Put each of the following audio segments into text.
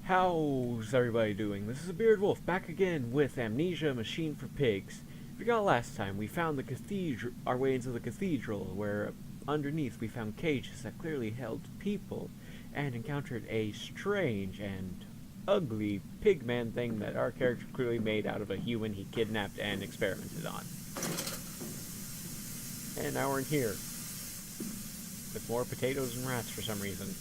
How's everybody doing? This is a Bearded Wolf back again with Amnesia Machine for Pigs. If you got last time, we found the cathedral, our way into the cathedral, where underneath we found cages that clearly held people, and encountered a strange and ugly pigman thing that our character clearly made out of a human he kidnapped and experimented on. And now we're in here with more potatoes and rats for some reason.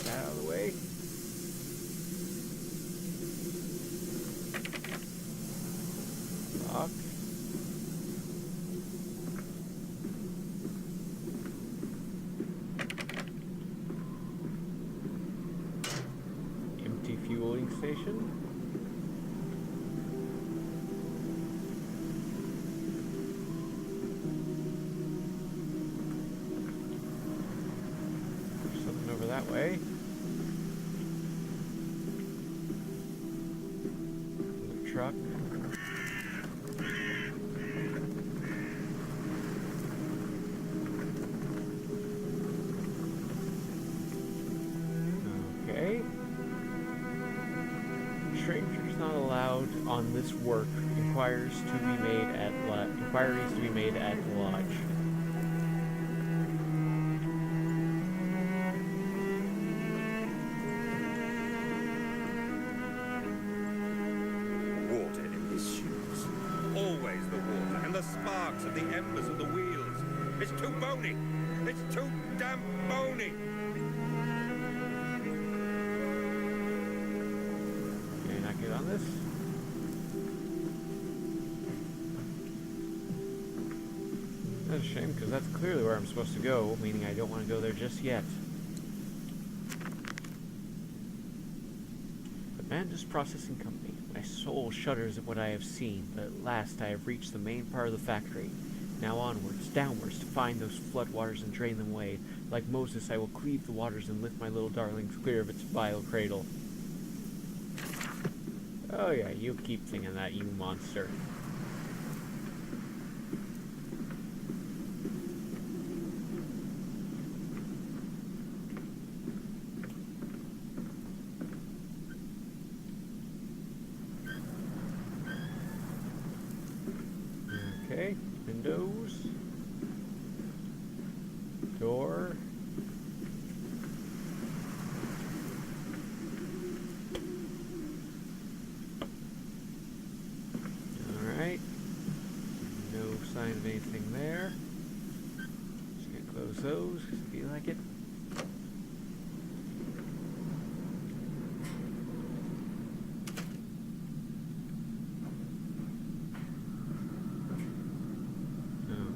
Out of the way. Lock. Empty fueling station. There's something over that way. The truck. Okay. Strangers not allowed on this work. Inquiries to be made at the lodge. Water in his shoes. Always the water and the sparks of the embers of the wheels. It's too bony. It's too damn bony. Can I get on this? That's a shame, because that's clearly where I'm supposed to go, meaning I don't want to go there just yet. Amanda's Processing Company. My soul shudders at what I have seen, but at last I have reached the main part of the factory. Now onwards, downwards, to find those floodwaters and drain them away. Like Moses, I will cleave the waters and lift my little darlings clear of its vile cradle. Oh yeah, you keep thinking that, you monster. Okay, windows, door, alright, no sign of anything there, just gonna close those, because I feel like it.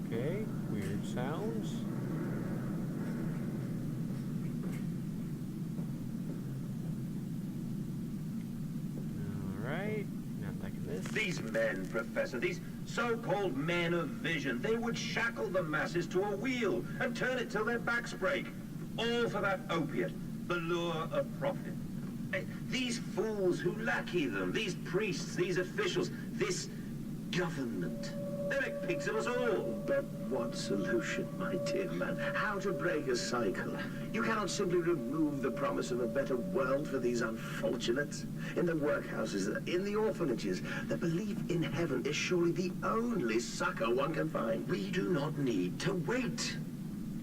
Okay, weird sounds. Alright, not liking this. These men, Professor, these so-called men of vision, they would shackle the masses to a wheel and turn it till their backs break. All for that opiate, the lure of profit. These fools who lackey them, these priests, these officials, this government, they make pigs of us all. But what solution, my dear man? How to break a cycle? You cannot simply remove the promise of a better world for these unfortunates. In the workhouses, in the orphanages, the belief in heaven is surely the only succor one can find. We do not need to wait.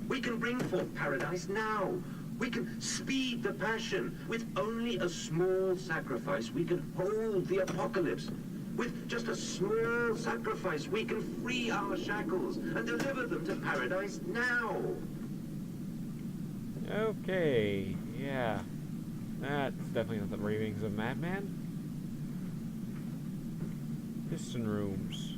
We can bring forth paradise now. We can speed the passion. With only a small sacrifice, we can hold the apocalypse. With just a small sacrifice, we can free our shackles and deliver them to paradise now. Okay, yeah. That's definitely not the ravings of a madman. Piston rooms.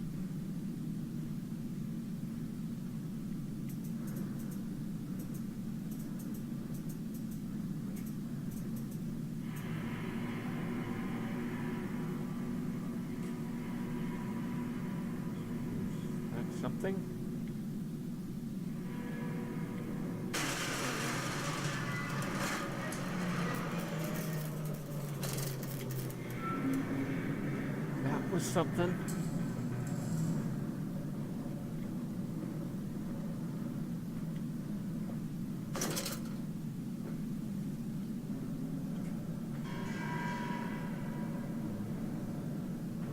That's something. was something.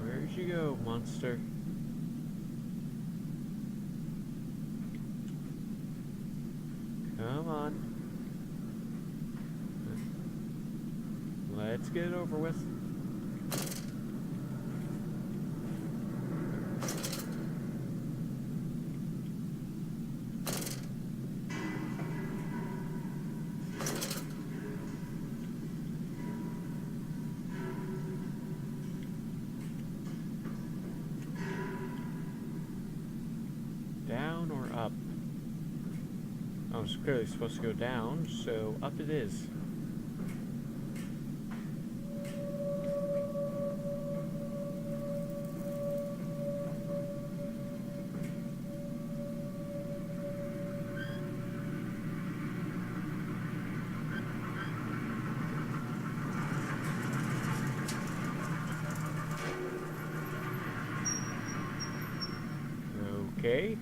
Where'd you go, monster? Come on. Let's get it over with. Down or up? I was clearly supposed to go down, so up it is. Okay.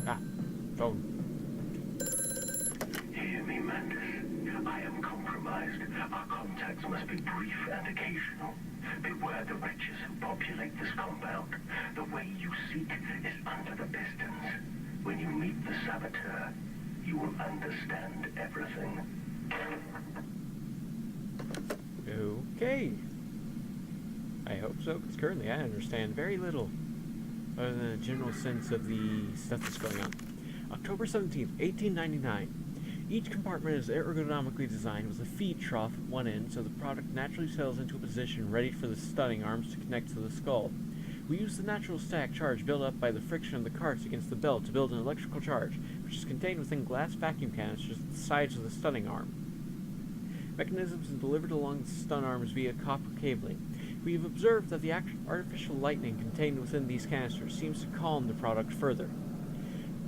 Ah, phone. Hear me, Mantis. I am compromised. Our contacts must be brief and occasional. Beware the wretches who populate this compound. The way you seek is under the pistons. When you meet the saboteur, you will understand everything. Okay. I hope so, because currently I understand very little, other than a general sense of the stuff that's going on. October 17th, 1899. Each compartment is ergonomically designed with a feed trough at one end, so the product naturally settles into a position ready for the stunning arms to connect to the skull. We use the natural static charge built up by the friction of the carts against the belt to build an electrical charge, which is contained within glass vacuum canisters at the sides of the stunning arm. Mechanisms are delivered along the stun arms via copper cabling. We have observed that the artificial lightning contained within these canisters seems to calm the product further.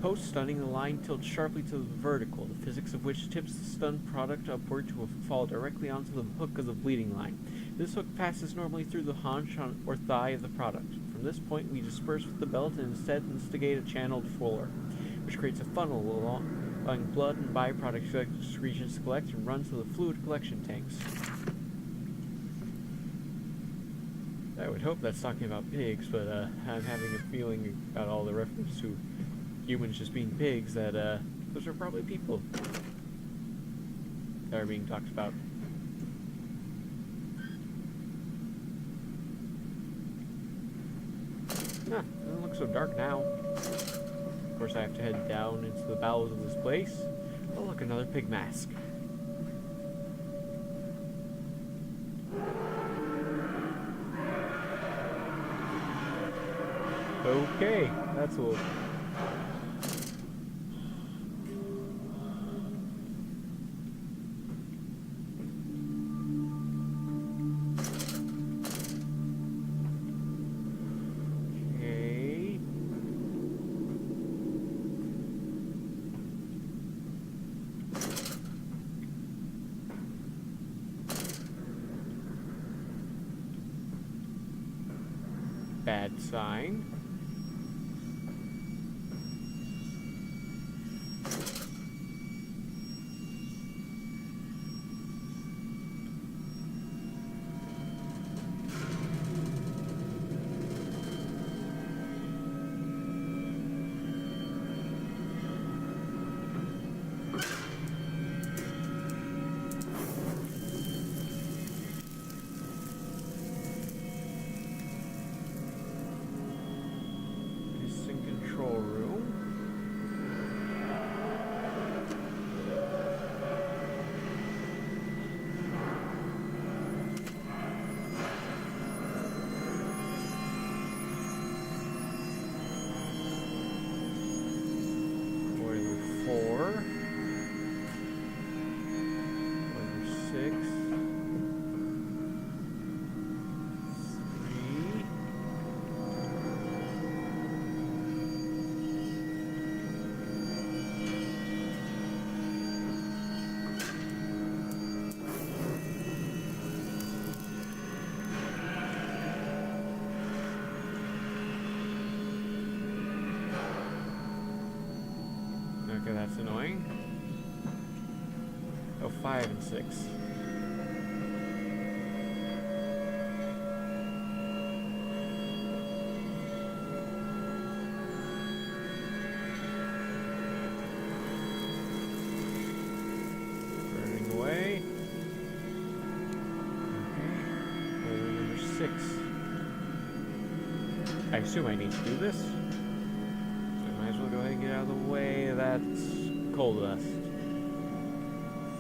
Post-stunning, the line tilts sharply to the vertical, the physics of which tips the stunned product upward to fall directly onto the hook of the bleeding line. This hook passes normally through the haunch or thigh of the product. From this point, we disperse with the belt and instead instigate a channeled floor, which creates a funnel allowing blood and byproduct excretions to collect and run to the fluid collection tanks. I would hope that's talking about pigs, but I'm having a feeling about all the reference to humans just being pigs that those are probably people that are being talked about. Doesn't look so dark now. Of course, I have to head down into the bowels of this place. Oh, look, another pig mask. Okay, that's a little... Okay. Bad sign. Go 5 and 6. Burning away. Okay. Boiler number 6. I assume I need to do this. So I might as well go ahead and get out of the way of that coal dust.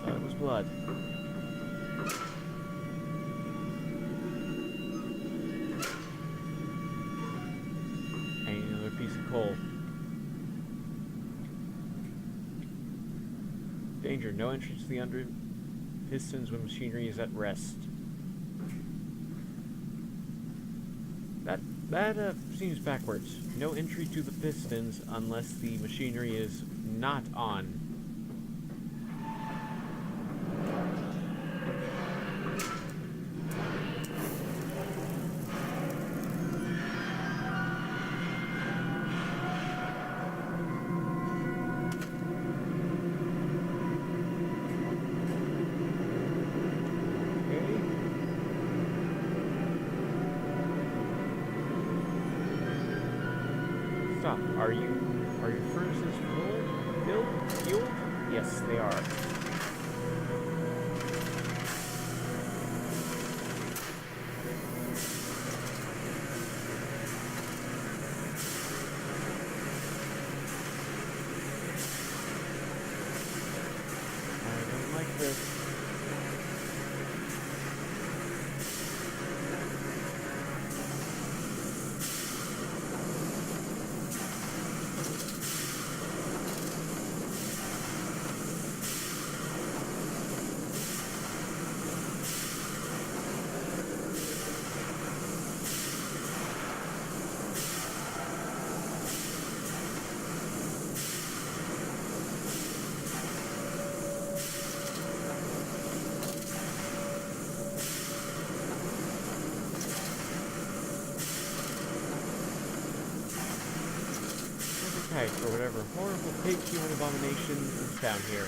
Thought it was blood. And another piece of coal. Danger. No entrance to the under pistons when machinery is at rest. That seems backwards. No entry to the pistons unless the machinery is not on. Stop. Are your furnaces fueled? Yes, they are. I don't like this. For whatever horrible pig human abomination is down here.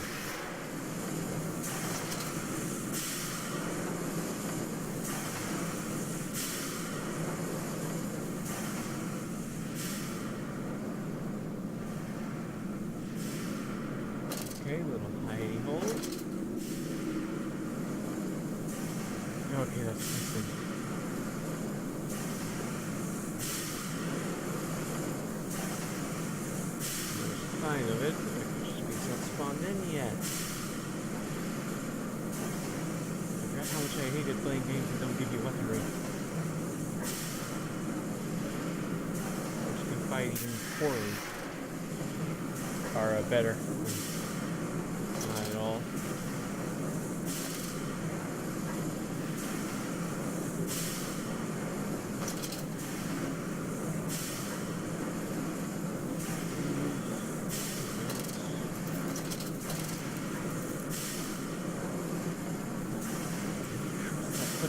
Okay, little hidey hole. Okay, that's something. Sign of it, but it just means not spawned in yet. I forgot how much I hated playing games that don't give you weaponry. Which can fight even poorly. Or better. Not at all.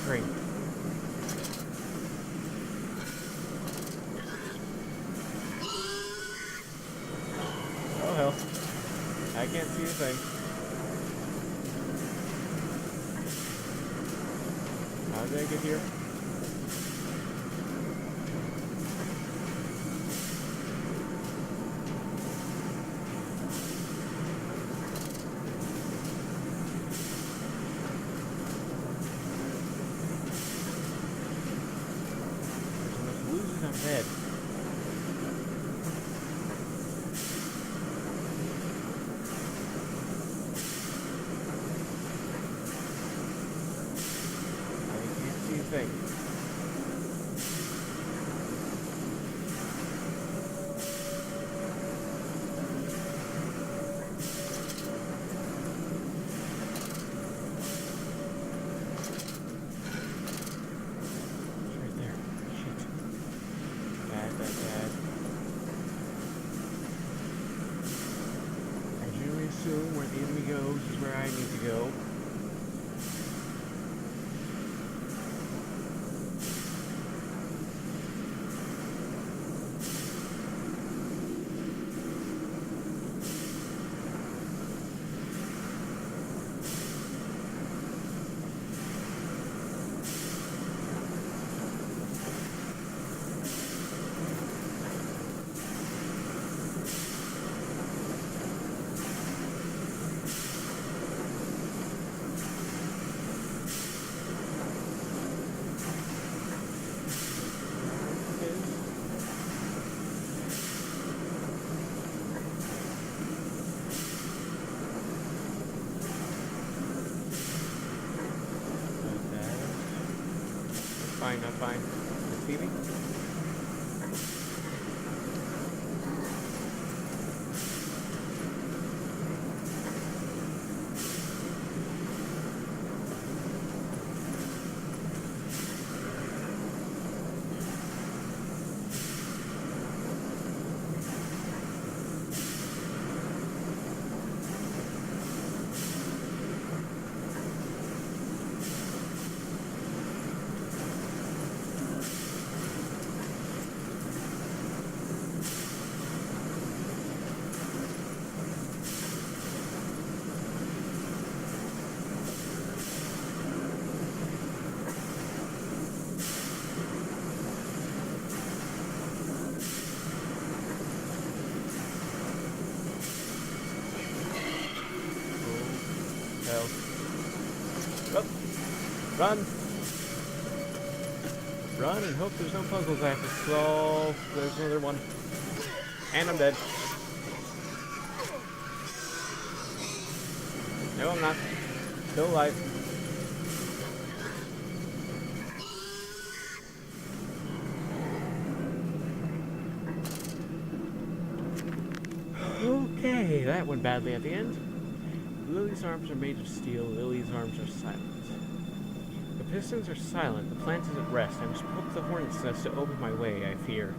Great. Oh hell. I can't see a thing. How did I get here? Head. I can't see a thing. Assume where the enemy goes is where I need to go. fine, not fine. See me? Oh. Run! Run and hope there's no puzzles I have to solve. There's another one. And I'm dead. No, I'm not. Still alive. Okay, that went badly at the end. Lily's arms are made of steel, Lily's arms are silent. The pistons are silent, the plant is at rest. I must poke the hornet's nest to open my way, I fear.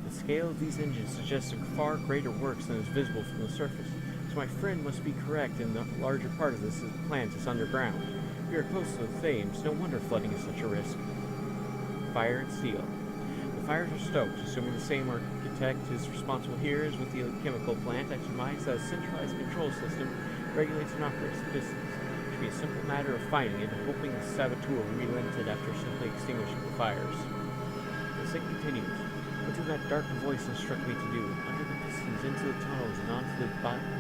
The scale of these engines suggests a far greater works than is visible from the surface, so my friend must be correct and the larger part of this plant is underground. We are close to the flames, no wonder flooding is such a risk. Fire and steel. The fires are stoked, assuming the same architect is responsible here as with the chemical plant. I surmise that a centralized control system regulates and operates the pistons. It should be a simple matter of finding it and hoping the saboteur relented after simply extinguishing the fires. The thing continues. What did that dark voice instruct me to do? Under the pistons, into the tunnels, and onto the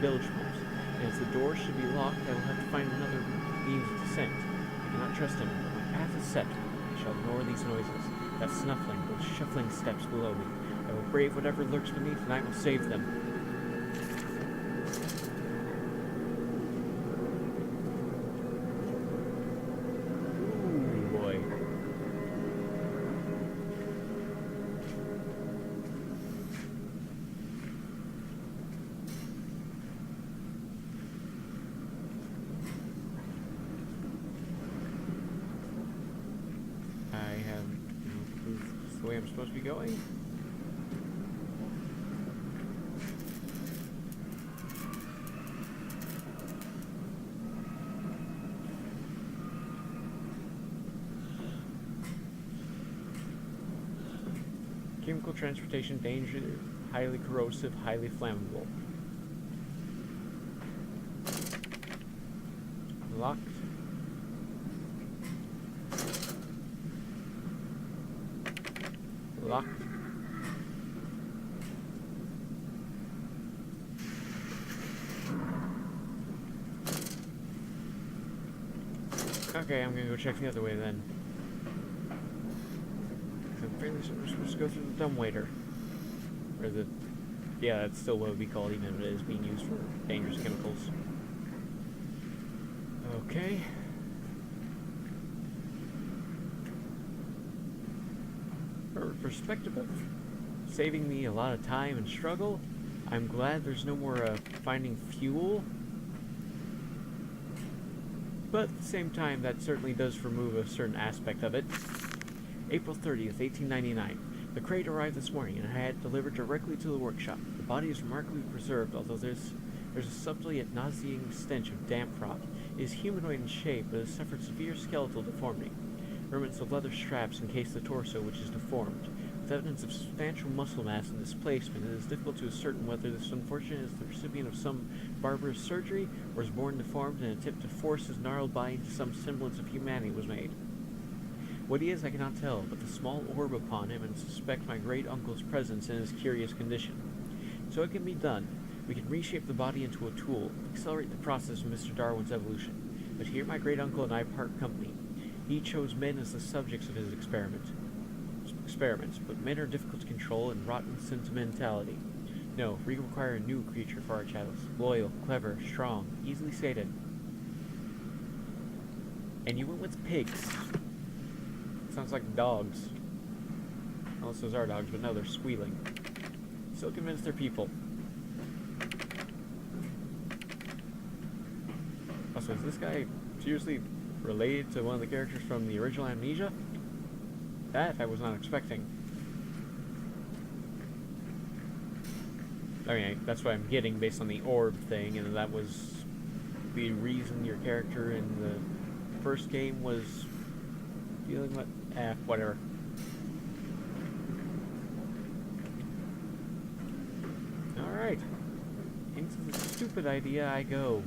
bilge pumps. And as the doors should be locked, I will have to find another means of descent. I cannot trust him, but my path is set. I shall ignore these noises. That snuffling, those shuffling steps below me. I will brave whatever lurks beneath, and I will save them. Ooh, boy. I have no clue if this is the way I'm supposed to be going. Chemical transportation danger, highly corrosive, highly flammable. Locked. Locked. Okay, I'm gonna go check the other way then. I'm fairly certain we're supposed to go through the dumbwaiter. Or the... yeah, that's still what it would be called, even if it is being used for dangerous chemicals. Okay. From a perspective of saving me a lot of time and struggle, I'm glad there's no more finding fuel. But at the same time, that certainly does remove a certain aspect of it. April 30th, 1899. The crate arrived this morning, and I had it delivered directly to the workshop. The body is remarkably preserved, although there's a subtle yet nauseating stench of damp rot. It is humanoid in shape, but has suffered severe skeletal deformity. Remnants of leather straps encase the torso, which is deformed. With evidence of substantial muscle mass and displacement, it is difficult to ascertain whether this unfortunate is the recipient of some barbarous surgery, or is born deformed and an attempt to force his gnarled body into some semblance of humanity was made. What he is I cannot tell, but the small orb upon him and suspect my great uncle's presence in his curious condition. So it can be done. We can reshape the body into a tool, accelerate the process of Mr. Darwin's evolution. But here my great uncle and I part company. He chose men as the subjects of his experiments, but men are difficult to control and rotten sentimentality. No, we require a new creature for our chattels. Loyal, clever, strong, easily sated. And you went with pigs. sounds like dogs. Unless those are dogs, but no, they're squealing. Still convinced they're people. Also, is this guy seriously related to one of the characters from the original Amnesia? That I was not expecting. I mean, that's what I'm getting based on the orb thing, and that was the reason your character in the first game was dealing with... whatever. Alright. Into the stupid idea I go.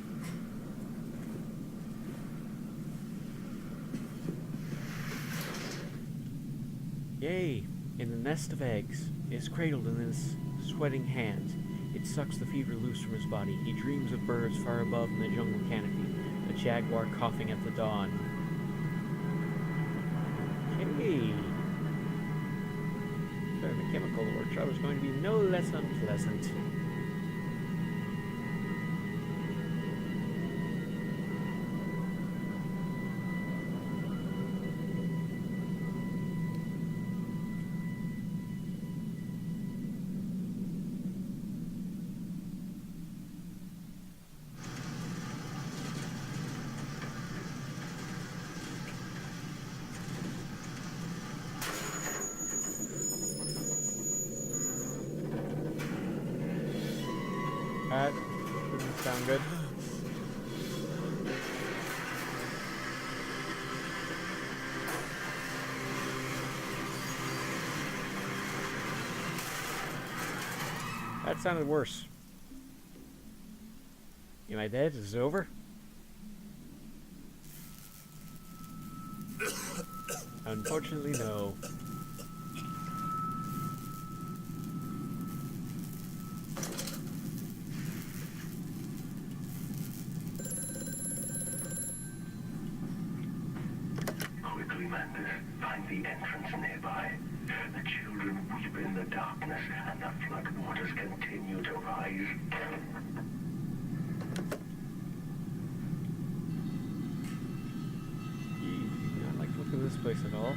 Yay! In the nest of eggs, is cradled in his sweating hands. It sucks the fever loose from his body. He dreams of birds far above in the jungle canopy, a jaguar coughing at the dawn. Okay. So the chemical workshop is going to be no less unpleasant. That doesn't sound good. That sounded worse. Am I dead? Is it over? Unfortunately, no. Quickly, Mantis, find the entrance nearby. The children weep in the darkness, and the floodwaters continue to rise. I don't like the look of this place at all.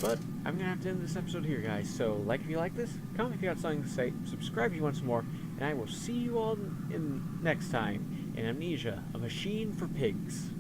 But I'm gonna have to end this episode here, guys. So, like if you like this, comment if you got something to say, subscribe if you want some more, and I will see you all in next time in Amnesia, a Machine for Pigs.